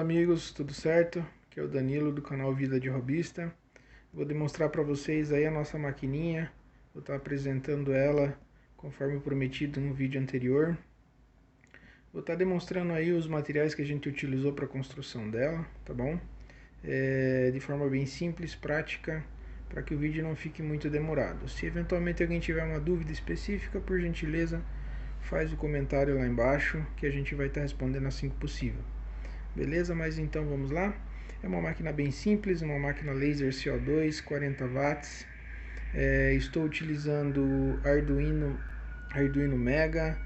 amigos, tudo certo? Aqui é o Danilo do canal Vida de Hobbyista. Vou demonstrar para vocês aí a nossa maquininha. Vou estar apresentando ela conforme prometido no vídeo anterior. Vou estar demonstrando aí os materiais que a gente utilizou para a construção dela, tá bom? De forma bem simples, prática, para que o vídeo não fique muito demorado. Se eventualmente alguém tiver uma dúvida específica, por gentileza, faz o comentário lá embaixo que a gente vai estar respondendo assim que possível. Beleza? Mas então vamos lá. É uma máquina bem simples, uma máquina laser CO2, 40 watts. Estou utilizando Arduino Mega,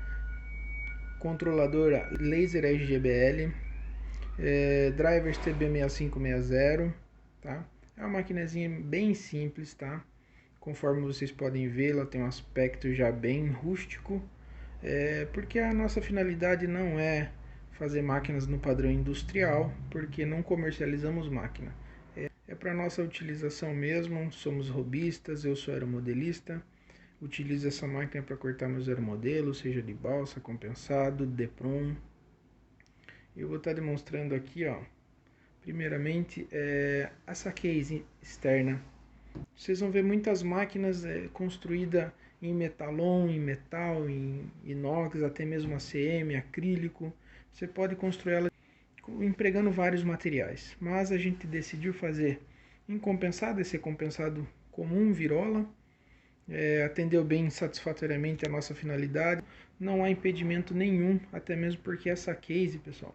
controlador laser RGBL, drivers TB6560, tá? É uma maquinazinha bem simples, tá? Conforme vocês podem ver, ela tem um aspecto já bem rústico, porque a nossa finalidade não é fazer máquinas no padrão industrial, porque não comercializamos máquina. É para nossa utilização mesmo, somos robistas, eu sou aeromodelista, utilizo essa máquina para cortar meus aeromodelos, seja de balsa, compensado, DEPROM. Eu vou estar demonstrando aqui, ó, primeiramente, essa case externa. Vocês vão ver muitas máquinas construídas em metalon, em metal, em inox, até mesmo ACM, acrílico. Você pode construir ela empregando vários materiais, mas a gente decidiu fazer em compensado, esse compensado comum, virola. Atendeu bem satisfatoriamente a nossa finalidade, não há impedimento nenhum, até mesmo porque essa case, pessoal,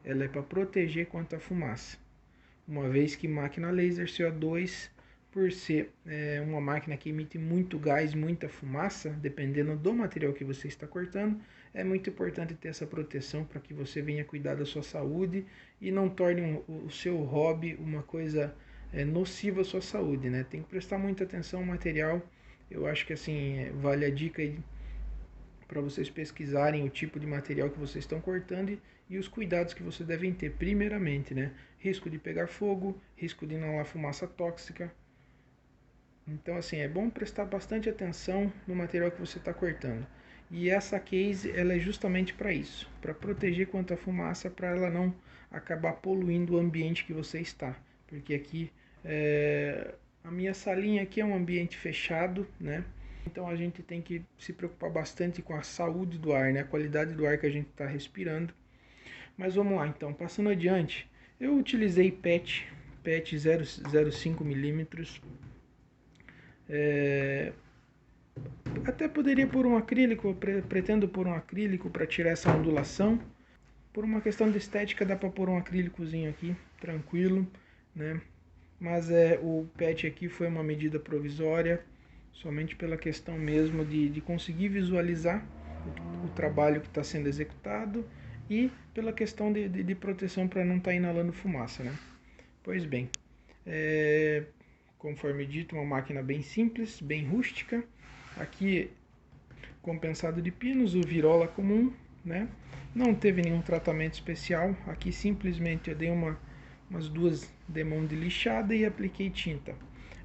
ela é para proteger contra a fumaça, uma vez que máquina laser CO2, por ser uma máquina que emite muito gás, muita fumaça, dependendo do material que você está cortando, é muito importante ter essa proteção para que você venha cuidar da sua saúde e não torne o seu hobby uma coisa nociva à sua saúde, né? Tem que prestar muita atenção ao material. Eu acho que assim, vale a dica aí para vocês pesquisarem o tipo de material que vocês estão cortando e os cuidados que vocês devem ter. Primeiramente, né? Risco de pegar fogo, risco de inalar fumaça tóxica. Então, assim, é bom prestar bastante atenção no material que você está cortando. E essa case, ela é justamente para isso, para proteger contra a fumaça, para ela não acabar poluindo o ambiente que você está. Porque aqui, a minha salinha aqui é um ambiente fechado, né? Então a gente tem que se preocupar bastante com a saúde do ar, né? A qualidade do ar que a gente está respirando. Mas vamos lá, então, passando adiante, eu utilizei PET 0,05 milímetros. Até poderia pôr um acrílico, pretendo pôr um acrílico para tirar essa ondulação. Por uma questão de estética dá para pôr um acrílicozinho aqui, tranquilo, né? Mas o PET aqui foi uma medida provisória, somente pela questão mesmo de conseguir visualizar o trabalho que está sendo executado e pela questão de proteção para não estar inalando fumaça, né? Pois bem, conforme dito, uma máquina bem simples, bem rústica. Aqui compensado de pinos, o virola comum, né? Não teve nenhum tratamento especial. Aqui simplesmente eu dei umas duas demão de lixada e apliquei tinta.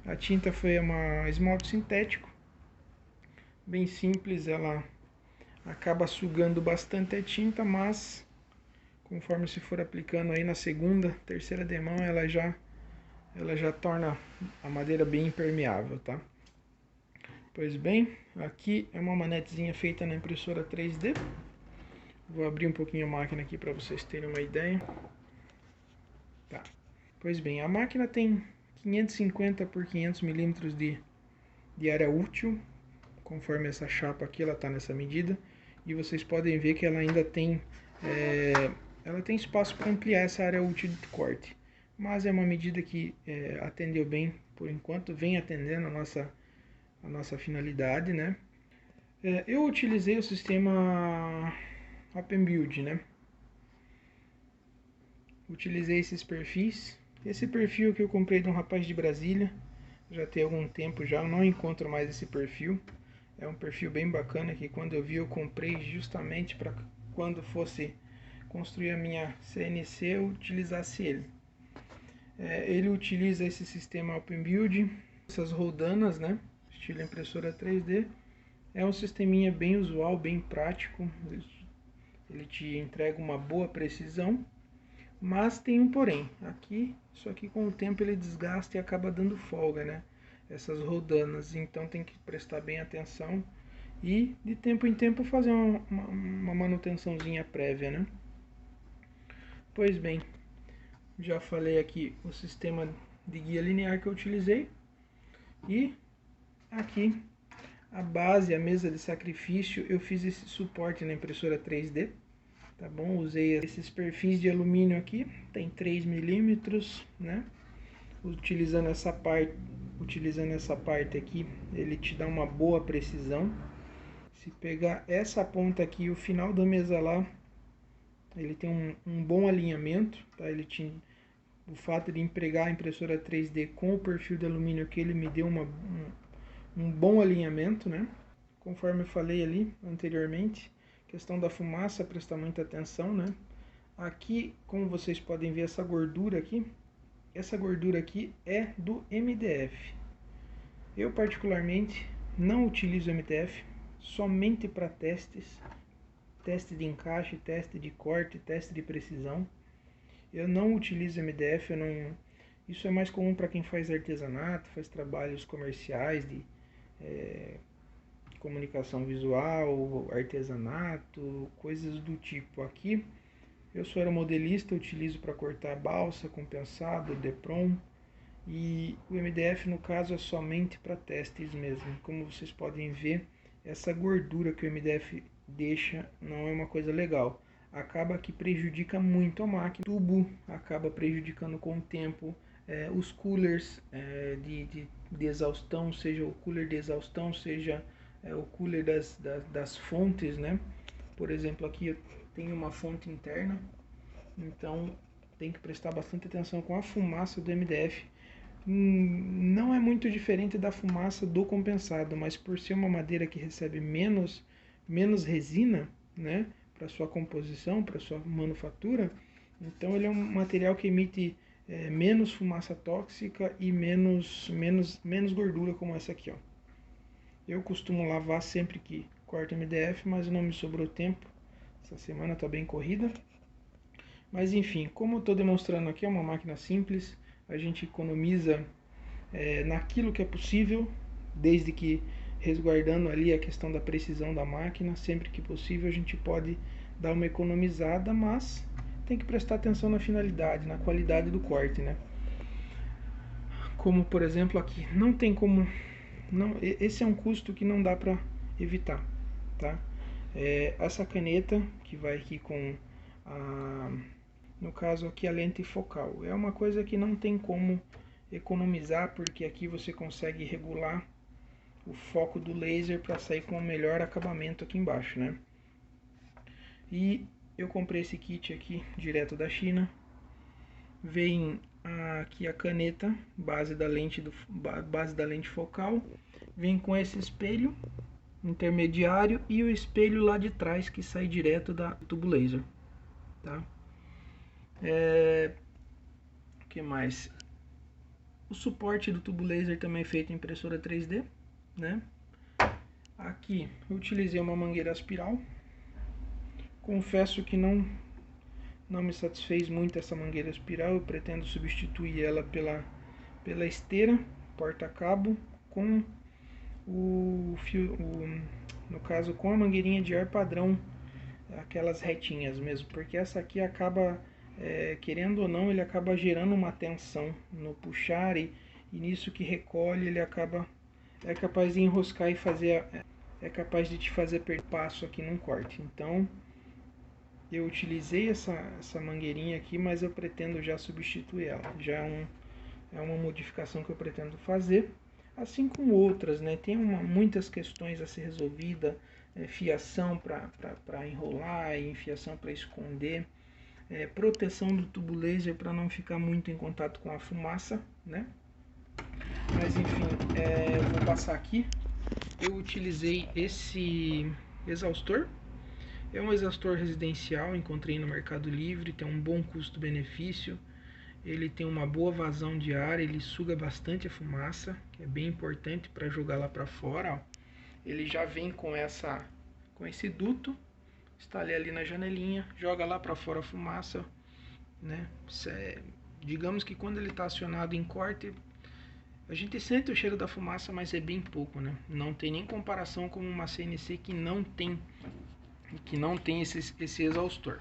A tinta foi uma esmalte sintético, bem simples, ela acaba sugando bastante a tinta, mas conforme se for aplicando aí na segunda, terceira demão, ela já torna a madeira bem impermeável, tá? Pois bem, aqui é uma manetezinha feita na impressora 3D. Vou abrir um pouquinho a máquina aqui para vocês terem uma ideia. Tá. Pois bem, a máquina tem 550 por 500 milímetros de área útil, conforme essa chapa aqui, ela está nessa medida. E vocês podem ver que ela ainda tem, ela tem espaço para ampliar essa área útil de corte. Mas é uma medida que atendeu bem, por enquanto, vem atendendo a nossa finalidade, né? Eu utilizei o sistema OpenBuild, né? Utilizei esses perfis. Esse perfil que eu comprei de um rapaz de Brasília, já tem algum tempo já, eu não encontro mais esse perfil. É um perfil bem bacana que quando eu vi eu comprei justamente para quando fosse construir a minha CNC eu utilizasse ele. Ele utiliza esse sistema OpenBuild, essas roldanas, né? Estilo impressora 3D. É um sisteminha bem usual, bem prático. Ele te entrega uma boa precisão. Mas tem um porém, aqui, isso aqui com o tempo ele desgasta e acaba dando folga, né? Essas rodanas, então tem que prestar bem atenção e de tempo em tempo fazer uma manutençãozinha prévia, né? Pois bem, já falei aqui o sistema de guia linear que eu utilizei e aqui a base, a mesa de sacrifício, eu fiz esse suporte na impressora 3D, tá bom? Usei esses perfis de alumínio aqui, tem 3 milímetros, né? Utilizando essa parte aqui, ele te dá uma boa precisão. Se pegar essa ponta aqui e o final da mesa lá, ele tem um bom alinhamento, tá? O fato de empregar a impressora 3D com o perfil de alumínio que ele me deu um bom alinhamento, né? Conforme eu falei ali anteriormente, questão da fumaça, prestar muita atenção, né? Aqui, como vocês podem ver, essa gordura aqui é do MDF. Eu particularmente não utilizo MDF somente para testes, teste de encaixe, teste de corte, teste de precisão. Eu não utilizo MDF, isso é mais comum para quem faz artesanato, faz trabalhos comerciais de comunicação visual, artesanato, coisas do tipo. Aqui eu sou aeromodelista, utilizo para cortar balsa, compensado, Depron, e o MDF no caso é somente para testes mesmo. Como vocês podem ver, essa gordura que o MDF deixa não é uma coisa legal. Acaba que prejudica muito a máquina. O tubo acaba prejudicando com o tempo. Os coolers de exaustão, seja o cooler de exaustão, seja o cooler das fontes, né? Por exemplo, aqui eu tenho uma fonte interna, então tem que prestar bastante atenção com a fumaça do MDF. Não é muito diferente da fumaça do compensado, mas por ser uma madeira que recebe menos resina, né, para sua composição, para sua manufatura, então ele é um material que emite menos fumaça tóxica e menos gordura, como essa aqui, ó. Eu costumo lavar sempre que corto MDF, mas não me sobrou tempo. Essa semana está bem corrida. Mas enfim, como eu estou demonstrando aqui, é uma máquina simples. A gente economiza naquilo que é possível, desde que resguardando ali a questão da precisão da máquina. Sempre que possível a gente pode dar uma economizada, mas tem que prestar atenção na finalidade, na qualidade do corte, né? Como por exemplo aqui, não tem como, esse é um custo que não dá para evitar, tá? Essa caneta que vai aqui com no caso aqui a lente focal, é uma coisa que não tem como economizar, porque aqui você consegue regular o foco do laser para sair com o melhor acabamento aqui embaixo, né? E eu comprei esse kit aqui direto da China. Vem aqui a caneta, base da lente focal, vem com esse espelho intermediário e o espelho lá de trás que sai direto da tubo laser, tá? O que mais? O suporte do tubo laser também é feito em impressora 3D, né? Aqui eu utilizei uma mangueira aspiral. Confesso que não me satisfez muito essa mangueira espiral. Eu pretendo substituir ela pela esteira porta-cabo com o fio, no caso com a mangueirinha de ar padrão, aquelas retinhas mesmo, porque essa aqui acaba, querendo ou não, ele acaba gerando uma tensão no puxar e nisso que recolhe ele acaba, é capaz de enroscar e fazer, é capaz de te fazer perder passo aqui num corte. Então eu utilizei essa mangueirinha aqui, mas eu pretendo já substituir ela. Já é uma modificação que eu pretendo fazer, assim como outras, né? Tem muitas questões a ser resolvida, fiação para enrolar, fiação para esconder, proteção do tubo laser para não ficar muito em contato com a fumaça, né? Mas enfim, eu vou passar aqui. Eu utilizei esse exaustor. É um exaustor residencial, encontrei no Mercado Livre, tem um bom custo-benefício, ele tem uma boa vazão de ar, ele suga bastante a fumaça, que é bem importante para jogar lá para fora. Ó. Ele já vem com esse duto, está ali na janelinha, joga lá para fora a fumaça, né? Digamos que quando ele está acionado em corte, a gente sente o cheiro da fumaça, mas é bem pouco, né? Não tem nem comparação com uma CNC que não tem esse exaustor.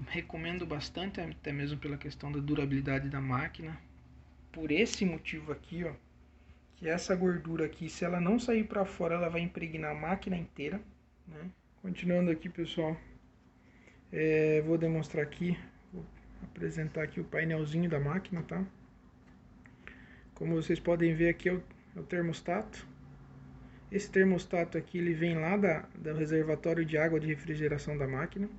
Recomendo bastante, até mesmo pela questão da durabilidade da máquina. Por esse motivo aqui, ó, que essa gordura aqui, se ela não sair para fora, ela vai impregnar a máquina inteira, né? Continuando aqui, pessoal, vou demonstrar aqui, vou apresentar aqui o painelzinho da máquina, tá? Como vocês podem ver aqui é o termostato. Esse termostato aqui ele vem lá do reservatório de água de refrigeração da máquina.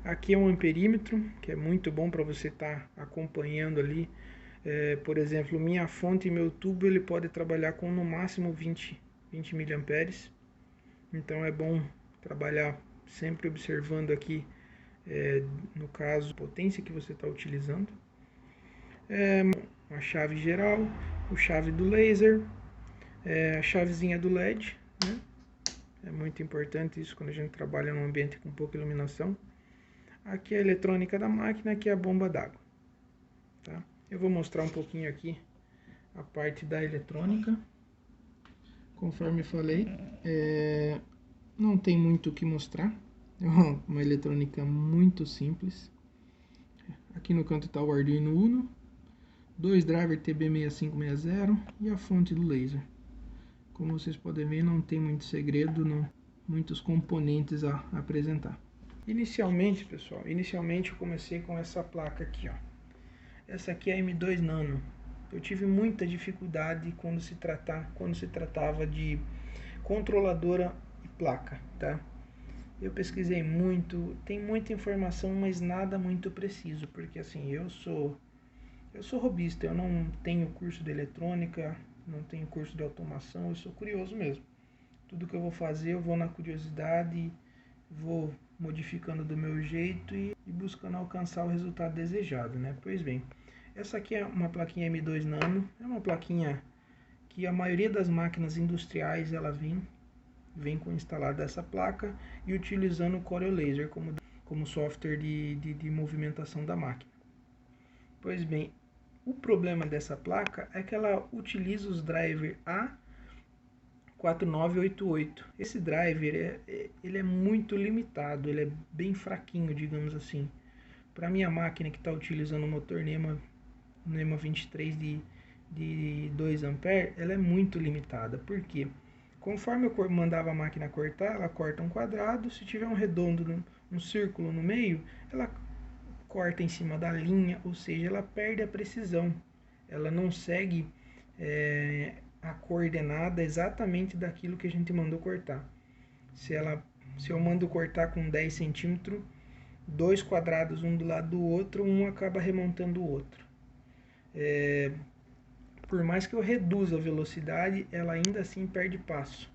Aqui é um amperímetro, que é muito bom para você estar acompanhando ali. Por exemplo, minha fonte e meu tubo ele pode trabalhar com no máximo 20 mA. Então é bom trabalhar sempre observando aqui, no caso, a potência que você está utilizando. A chave geral, a chave do laser, a chavezinha do LED, né? É muito importante isso quando a gente trabalha num ambiente com pouca iluminação. Aqui é a eletrônica da máquina, aqui é a bomba d'água, tá? Eu vou mostrar um pouquinho aqui a parte da eletrônica. Conforme falei, não tem muito o que mostrar. É uma eletrônica muito simples. Aqui no canto está o Arduino Uno, 2 driver TB6560 e a fonte do laser. Como vocês podem ver, não tem muito segredo, não, muitos componentes a apresentar. Inicialmente, pessoal, eu comecei com essa placa aqui, ó. Essa aqui é a M2 Nano. Eu tive muita dificuldade quando se tratava de controladora e placa, tá? Eu pesquisei muito, tem muita informação, mas nada muito preciso, porque assim, eu sou robista, eu não tenho curso de eletrônica, não tenho curso de automação, eu sou curioso mesmo. Tudo que eu vou fazer, eu vou na curiosidade, vou modificando do meu jeito e buscando alcançar o resultado desejado, né? Pois bem, essa aqui é uma plaquinha M2 Nano, é uma plaquinha que a maioria das máquinas industriais ela vem com instalada essa placa e utilizando o Corel Laser como software de movimentação da máquina. Pois bem, o problema dessa placa é que ela utiliza os driver A4988. Esse driver ele é muito limitado, ele é bem fraquinho, digamos assim. Para minha máquina que está utilizando o motor NEMA 23 de 2 A, ela é muito limitada. Por quê? Conforme eu mandava a máquina cortar, ela corta um quadrado, se tiver um redondo, um círculo no meio, ela corta em cima da linha, ou seja, ela perde a precisão. Ela não segue a coordenada exatamente daquilo que a gente mandou cortar. Se eu mando cortar com 10 centímetros, 2 quadrados um do lado do outro, um acaba remontando o outro. Por mais que eu reduza a velocidade, ela ainda assim perde passo.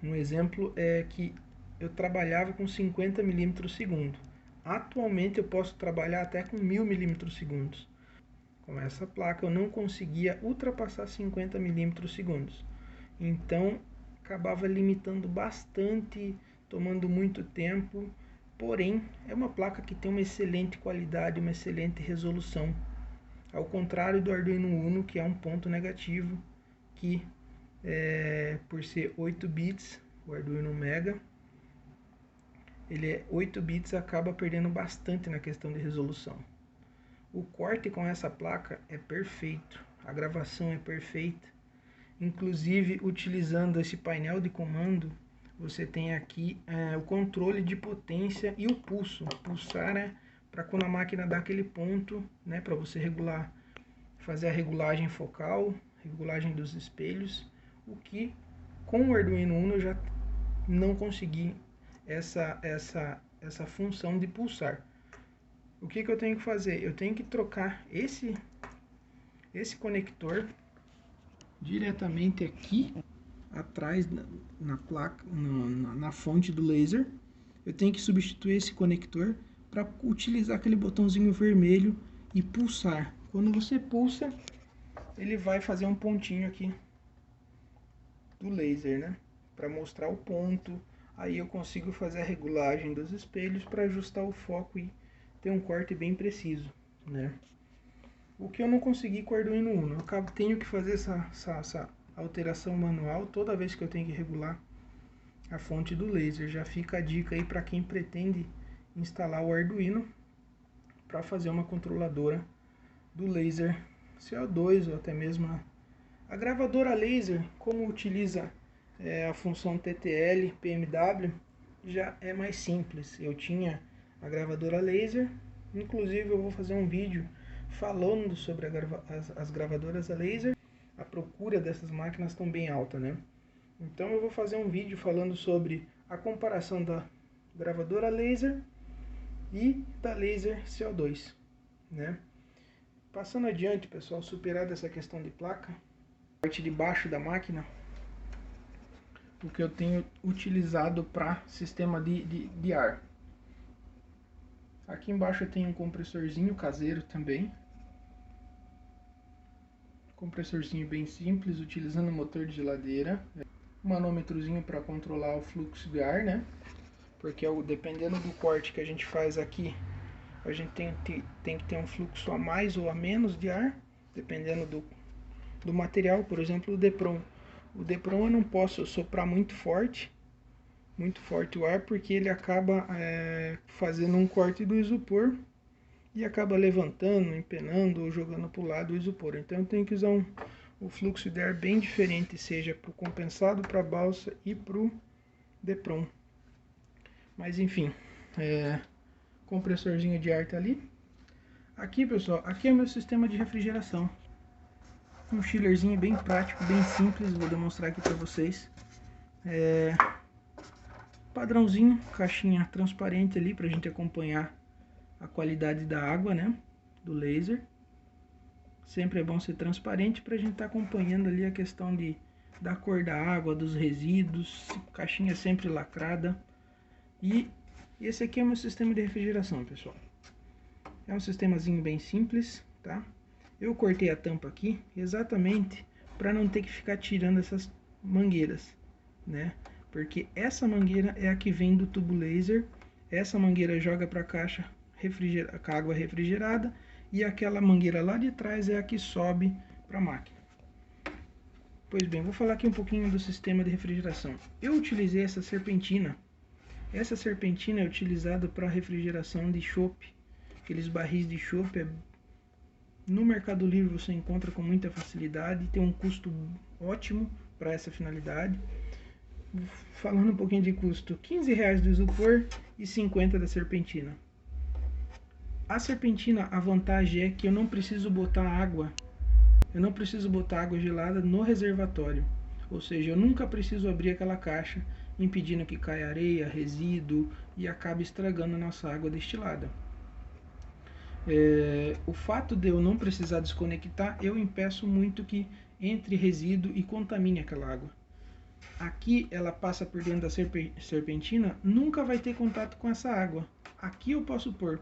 Um exemplo é que eu trabalhava com 50 milímetros segundo. Atualmente eu posso trabalhar até com 1000 milímetros segundos. Com essa placa eu não conseguia ultrapassar 50 milímetros segundos. Então acabava limitando bastante, tomando muito tempo. Porém, é uma placa que tem uma excelente qualidade, uma excelente resolução. Ao contrário do Arduino Uno, que é um ponto negativo, que por ser 8 bits, o Arduino Mega, ele é 8 bits, acaba perdendo bastante na questão de resolução. O corte com essa placa é perfeito, a gravação é perfeita. Inclusive, utilizando esse painel de comando, você tem aqui o controle de potência e o pulso. Pulsar é para quando a máquina dá aquele ponto, né, para você regular, fazer a regulagem focal, regulagem dos espelhos, o que com o Arduino Uno eu já não consegui essa função de pulsar. O que eu tenho que fazer? Eu tenho que trocar esse conector diretamente aqui atrás na placa, na fonte do laser. Eu tenho que substituir esse conector para utilizar aquele botãozinho vermelho e pulsar. Quando você pulsa, ele vai fazer um pontinho aqui do laser, né? Para mostrar o ponto. Aí eu consigo fazer a regulagem dos espelhos para ajustar o foco e ter um corte bem preciso, né? O que eu não consegui com o Arduino Uno, tenho que fazer essa alteração manual toda vez que eu tenho que regular a fonte do laser. Já fica a dica aí para quem pretende instalar o Arduino para fazer uma controladora do laser CO2 ou até mesmo a gravadora laser, como utiliza a função TTL, PMW, já é mais simples. Eu tinha a gravadora laser, inclusive eu vou fazer um vídeo falando sobre as gravadoras a laser. A procura dessas máquinas estão bem alta, né? Então eu vou fazer um vídeo falando sobre a comparação da gravadora laser e da laser CO2, né? Passando adiante, pessoal, superada essa questão de placa, a parte de baixo da máquina, o que eu tenho utilizado para sistema de ar. Aqui embaixo eu tenho um compressorzinho caseiro também. Compressorzinho bem simples, utilizando motor de geladeira. Um manômetrozinho para controlar o fluxo de ar, né? Porque dependendo do corte que a gente faz aqui, a gente tem que ter um fluxo a mais ou a menos de ar, dependendo do material. Por exemplo, o Depron. O Depron eu não posso soprar muito forte o ar, porque ele acaba fazendo um corte do isopor e acaba levantando, empenando ou jogando para o lado o isopor. Então eu tenho que usar o fluxo de ar bem diferente, seja para o compensado, para a balsa e para o Depron. Mas enfim, compressorzinho de ar tá ali. Aqui, pessoal, aqui é o meu sistema de refrigeração. Um chillerzinho bem prático, bem simples, vou demonstrar aqui para vocês. Padrãozinho, caixinha transparente ali para a gente acompanhar a qualidade da água, né, do laser. Sempre é bom ser transparente para a gente estar acompanhando ali a questão da cor da água, dos resíduos. Caixinha sempre lacrada. E esse aqui é o meu sistema de refrigeração, pessoal. É um sistemazinho bem simples, tá? Eu cortei a tampa aqui exatamente para não ter que ficar tirando essas mangueiras, né? Porque essa mangueira é a que vem do tubo laser. Essa mangueira joga para a caixa com a água refrigerada, e aquela mangueira lá de trás é a que sobe para a máquina. Pois bem, vou falar aqui um pouquinho do sistema de refrigeração. Eu utilizei essa serpentina. Essa serpentina é utilizada para refrigeração de chopp, aqueles barris de chopp. No Mercado Livre você encontra com muita facilidade, tem um custo ótimo para essa finalidade. Falando um pouquinho de custo, R$15 do isopor e 50 da serpentina. A serpentina, a vantagem é que eu não preciso botar água gelada no reservatório. Ou seja, eu nunca preciso abrir aquela caixa impedindo que caia areia, resíduo e acabe estragando a nossa água destilada. O fato de eu não precisar desconectar, eu impeço muito que entre resíduo e contamine aquela água. Aqui ela passa por dentro da serpentina, nunca vai ter contato com essa água. Aqui eu posso pôr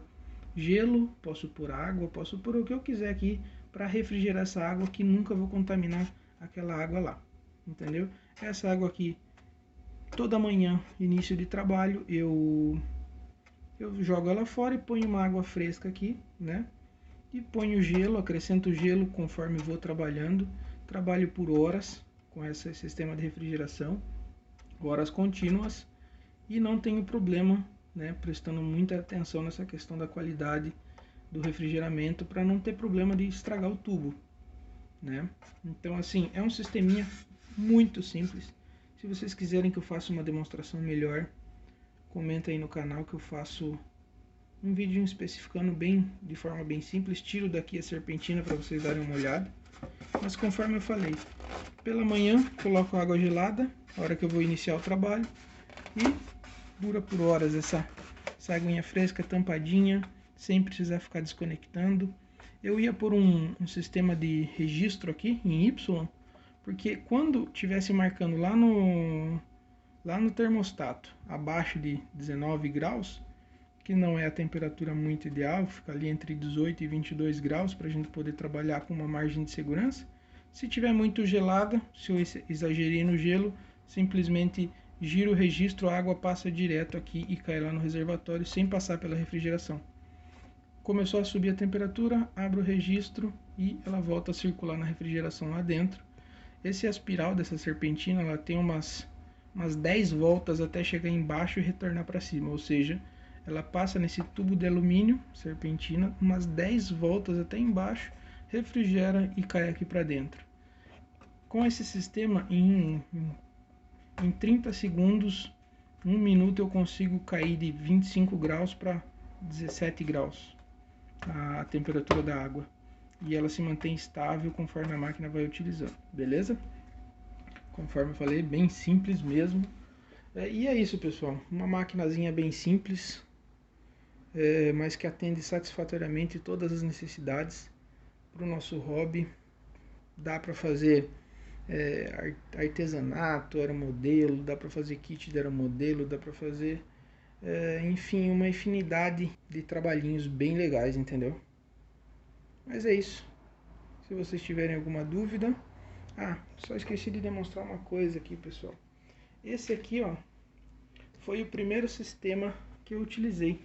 gelo, posso pôr água, posso pôr o que eu quiser aqui para refrigerar essa água, que nunca vou contaminar aquela água lá, entendeu? Essa água aqui, toda manhã, início de trabalho, eu jogo ela fora e ponho uma água fresca aqui, né? E ponho gelo, acrescento gelo conforme vou trabalhando. Trabalho por horas com esse sistema de refrigeração, horas contínuas, e não tenho problema, né? Prestando muita atenção nessa questão da qualidade do refrigeramento para não ter problema de estragar o tubo, né? Então, assim, é um sisteminha muito simples. Se vocês quiserem que eu faça uma demonstração melhor, comenta aí no canal que eu faço um vídeo especificando de forma bem simples. Tiro daqui a serpentina para vocês darem uma olhada. Mas conforme eu falei, pela manhã coloco água gelada, na hora que eu vou iniciar o trabalho, e dura por horas essa aguinha fresca, tampadinha, sem precisar ficar desconectando. Eu ia por um sistema de registro aqui em Y, porque quando tivesse marcando lá no termostato abaixo de 19 graus, que não é a temperatura muito ideal, fica ali entre 18 e 22 graus para a gente poder trabalhar com uma margem de segurança. Se tiver muito gelada, se eu exagerei no gelo, simplesmente giro o registro, a água passa direto aqui e cai lá no reservatório sem passar pela refrigeração. Começou a subir a temperatura, abre o registro e ela volta a circular na refrigeração lá dentro. Esse espiral dessa serpentina, ela tem umas 10 voltas até chegar embaixo e retornar para cima, ou seja, ela passa nesse tubo de alumínio, serpentina, umas 10 voltas até embaixo, refrigera e cai aqui para dentro. Com esse sistema, em 30 segundos, 1 minuto, eu consigo cair de 25 graus para 17 graus a temperatura da água, e ela se mantém estável conforme a máquina vai utilizando, beleza? Conforme eu falei, bem simples mesmo. E é isso, pessoal, uma maquinazinha bem simples, mas que atende satisfatoriamente todas as necessidades para o nosso hobby. Dá para fazer artesanato, aeromodelo, dá para fazer kit de aeromodelo, dá para fazer enfim, uma infinidade de trabalhinhos bem legais, entendeu? Mas é isso. Se vocês tiverem alguma dúvida... só esqueci de demonstrar uma coisa aqui, pessoal. Esse aqui, ó, foi o primeiro sistema que eu utilizei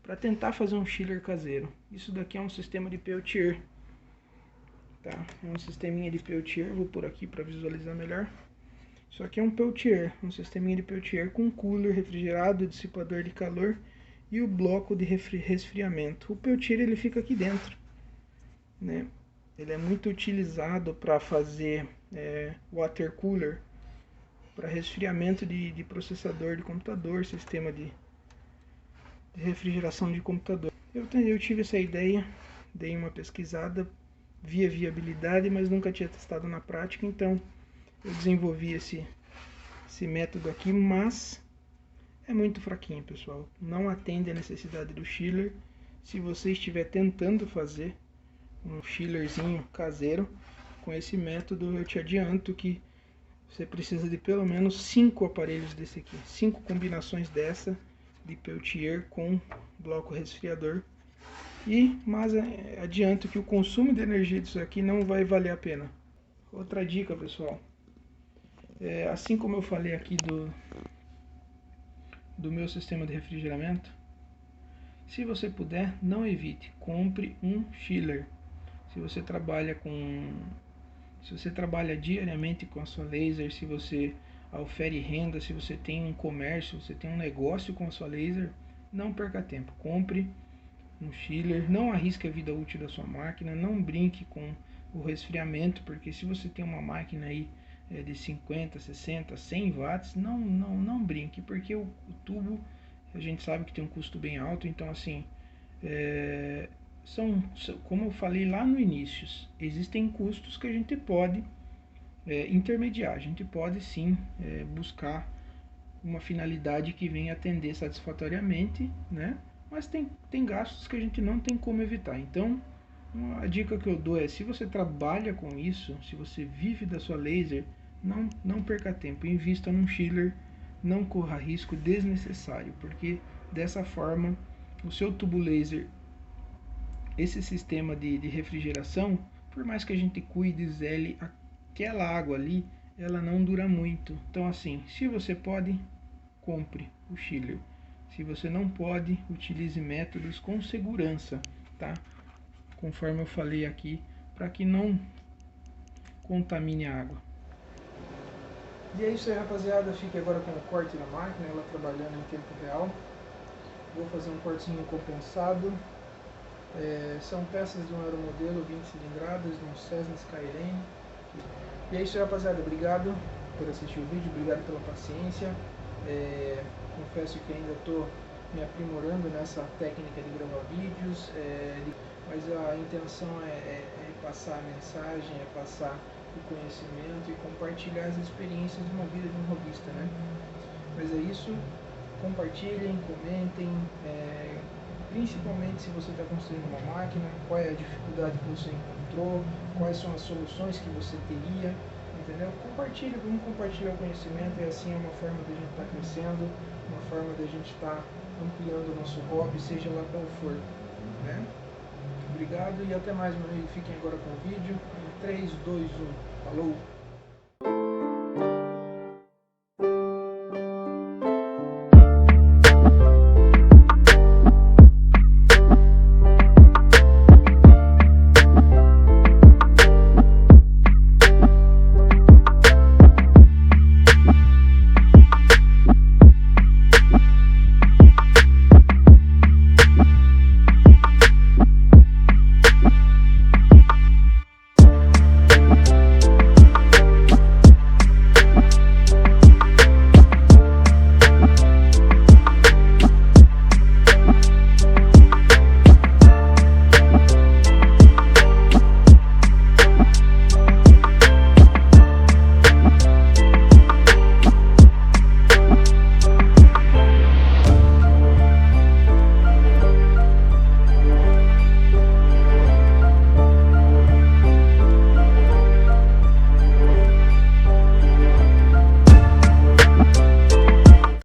para tentar fazer um chiller caseiro. Isso daqui é um sistema de Peltier, tá? É um sisteminha de Peltier, vou pôr aqui para visualizar melhor. Isso aqui é um Peltier, um sisteminha de Peltier com cooler refrigerado, dissipador de calor e o bloco de resfriamento. O Peltier ele fica aqui dentro, né? Ele é muito utilizado para fazer water cooler, para resfriamento de processador de computador, sistema de refrigeração de computador. Eu tive essa ideia, dei uma pesquisada, vi a viabilidade, mas nunca tinha testado na prática, então eu desenvolvi esse método aqui, mas é muito fraquinho, pessoal. Não atende a necessidade do chiller. Se você estiver tentando fazer um chillerzinho caseiro com esse método, eu te adianto que você precisa de pelo menos 5 aparelhos desse aqui, 5 combinações dessa de Peltier com bloco resfriador. Mas adianto que o consumo de energia disso aqui não vai valer a pena. Outra dica, pessoal, assim como eu falei aqui do meu sistema de refrigeramento, se você puder, não evite, compre um chiller. Se você trabalha diariamente com a sua laser, se você ofere renda, se você tem um comércio, você tem um negócio com a sua laser, não perca tempo, compre um chiller, não arrisque a vida útil da sua máquina, não brinque com o resfriamento, porque se você tem uma máquina aí de 50, 60, 100 watts, não brinque, porque o tubo a gente sabe que tem um custo bem alto, então assim, como eu falei lá no início, existem custos que a gente pode intermediar, a gente pode sim buscar uma finalidade que venha atender satisfatoriamente, né? Mas tem gastos que a gente não tem como evitar. Então, a dica que eu dou é, se você trabalha com isso, se você vive da sua laser, não perca tempo, invista num chiller, não corra risco desnecessário, porque dessa forma o seu tubo laser, esse sistema de refrigeração, por mais que a gente cuide, zele, aquela água ali, ela não dura muito. Então assim, se você pode, compre o chiller. Se você não pode, utilize métodos com segurança, tá? Conforme eu falei aqui, para que não contamine a água. E é isso aí, rapaziada. Fique agora com o corte da máquina, ela trabalhando em tempo real. Vou fazer um cortezinho compensado. São peças de um aeromodelo 20 cilindradas, de um Cessna Skyline. E é isso aí, rapaziada. Obrigado por assistir o vídeo, obrigado pela paciência. Confesso que ainda estou me aprimorando nessa técnica de gravar vídeos, mas a intenção é passar a mensagem, é passar o conhecimento e compartilhar as experiências de uma vida de um hobbyista, né? Mas é isso, compartilhem, comentem, principalmente se você está construindo uma máquina, qual é a dificuldade que você encontrou, quais são as soluções que você teria, entendeu? Compartilhe, vamos compartilhar o conhecimento, e assim é uma forma da gente estar crescendo, uma forma da gente estar ampliando o nosso hobby, seja lá qual for, né? Obrigado e até mais, meu amigo. Fiquem agora com o vídeo. 3, 2, 1. Falou!